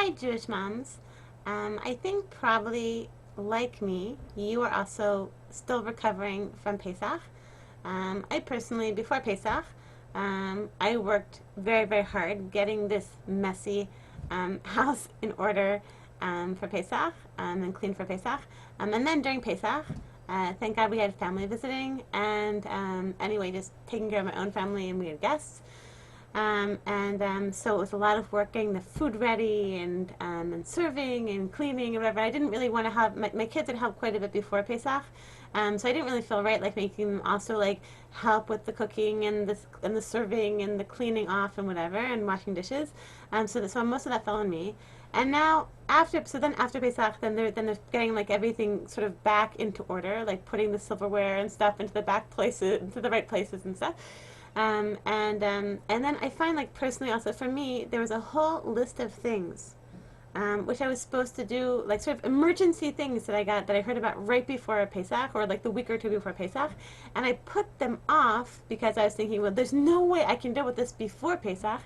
Hi, Jewish moms. I think probably like me, you are also still recovering from Pesach. I personally, before Pesach, I worked very, very hard getting this messy house in order for Pesach and clean for Pesach. And then during Pesach, thank God we had family visiting, and anyway, just taking care of my own family, and we had guests. So it was a lot of work getting the food ready and serving and cleaning and whatever. I didn't really want to have my kids had helped quite a bit before Pesach, so I didn't really feel right like making them also like help with the cooking and the serving and the cleaning off and whatever and washing dishes. So most of that fell on me. And now after Pesach, then they're getting like everything sort of back into order, like putting the silverware and stuff into the back places, into the right places and stuff. And then I find, like, personally also for me, there was a whole list of things which I was supposed to do, like sort of emergency things that I heard about right before Pesach, or like the week or two before Pesach, and I put them off because I was thinking, well, there's no way I can deal with this before Pesach.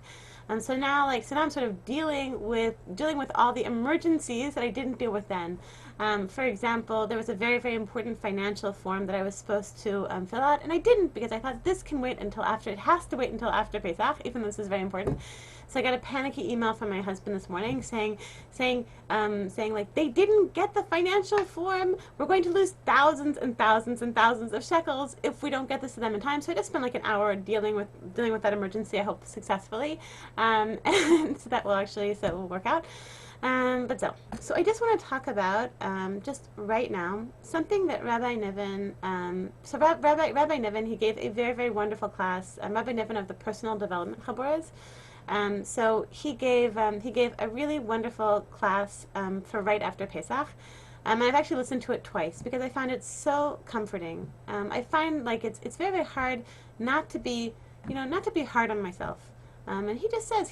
And so now I'm sort of dealing with all the emergencies that I didn't deal with then. For example, there was a very, very important financial form that I was supposed to fill out, and I didn't because I thought this can wait until after. It has to wait until after Pesach, even though this is very important. So I got a panicky email from my husband this morning saying like, they didn't get the financial form. We're going to lose thousands and thousands and thousands of shekels if we don't get this to them in time. So I just spent like an hour dealing with that emergency. I hope successfully, and so it will work out. So I just want to talk about just right now something that Rabbi Niven. Rabbi Niven, he gave a very, very wonderful class. Rabbi Niven of the Personal Development Chaboras. So he gave a really wonderful class for right after Pesach. And I've actually listened to it twice because I found it so comforting. I find like it's very, very hard not to be hard on myself. And he says,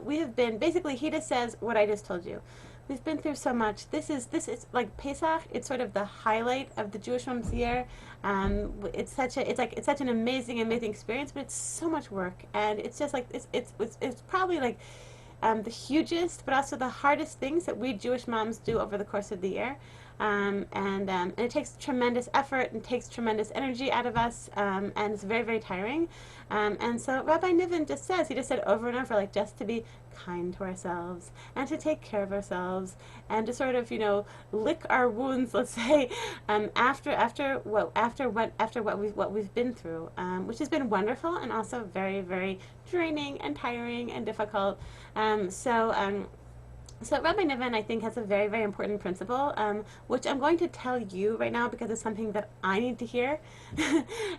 we have been, basically he just says what I just told you. We've been through so much. This is like Pesach. It's sort of the highlight of the Jewish Mom's year. It's such an amazing, amazing experience, but it's so much work, and it's just like it's probably like the hugest, but also the hardest things that we Jewish moms do over the course of the year. And it takes tremendous effort and takes tremendous energy out of us, and it's very, very tiring. And so Rabbi Niven he just said over and over, like, just to be kind to ourselves and to take care of ourselves and to sort of, lick our wounds, let's say, after what we've been through, which has been wonderful and also very, very draining and tiring and difficult. So Rabbi Niven, I think, has a very, very important principle, which I'm going to tell you right now because it's something that I need to hear.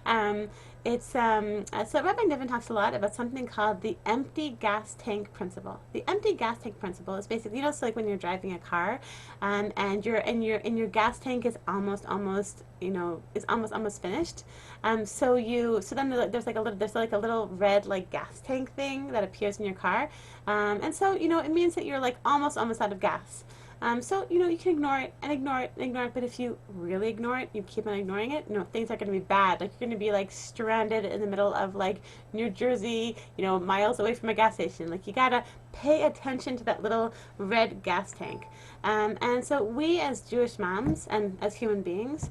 um, so Rabbi Niven talks a lot about something called the empty gas tank principle. The empty gas tank principle is basically, so like when you're driving a car, and your gas tank is almost finished. So then there's like a little red like gas tank thing that appears in your car, and so it means that you're like almost out of gas. So you can ignore it and ignore it and ignore it, but if you really ignore it, you keep on ignoring it, things are going to be bad. Like, you're going to be like stranded in the middle of like New Jersey, miles away from a gas station. Like, you gotta pay attention to that little red gas tank. And so we as Jewish moms and as human beings,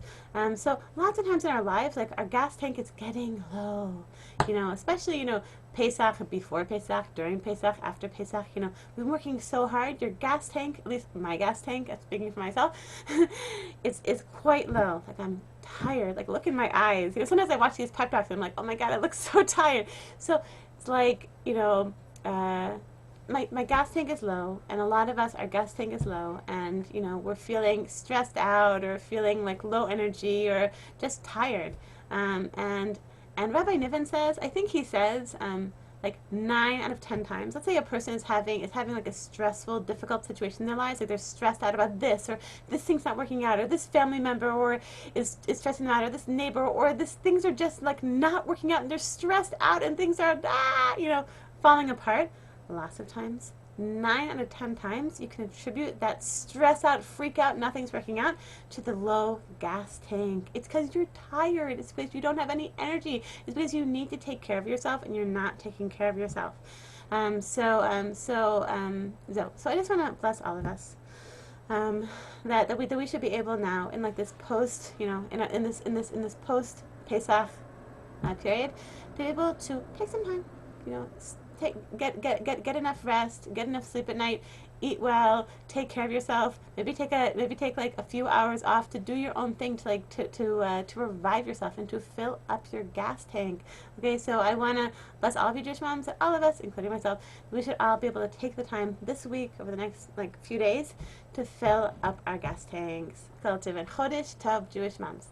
so lots of times in our lives, like, our gas tank is getting low, especially, Pesach, before Pesach, during Pesach, after Pesach, we've been working so hard. Your gas tank, at least my gas tank, speaking for myself, it's quite low. Like, I'm tired. Like, look in my eyes. Sometimes I watch these pep talks and I'm like, oh my God, I look so tired. So it's like, my gas tank is low, and a lot of us, our gas tank is low, and we're feeling stressed out or feeling like low energy or just tired. And Rabbi Niven says, I think he says, like 9 out of 10 times, let's say a person is having like a stressful, difficult situation in their lives, like they're stressed out about this, or this thing's not working out, or this family member or is stressing them out, or this neighbor, or things are just like not working out, and they're stressed out, and things are falling apart. Lots of times, 9 out of 10 times, you can attribute that stress out, freak out, nothing's working out, to the low gas tank. It's because you're tired. It's because you don't have any energy. It's because you need to take care of yourself and you're not taking care of yourself. So I just want to bless all of us. That we should be able now in like this post, in this post Pesach period, to be able to take some time, get enough rest, get enough sleep at night, eat well, take care of yourself. Maybe take like a few hours off to do your own thing, to like to revive yourself and to fill up your gas tank. Okay, so I want to bless all of you Jewish moms, all of us, including myself. We should all be able to take the time this week, over the next like few days, to fill up our gas tanks. Kol Tov and Chodesh Tov, Jewish moms.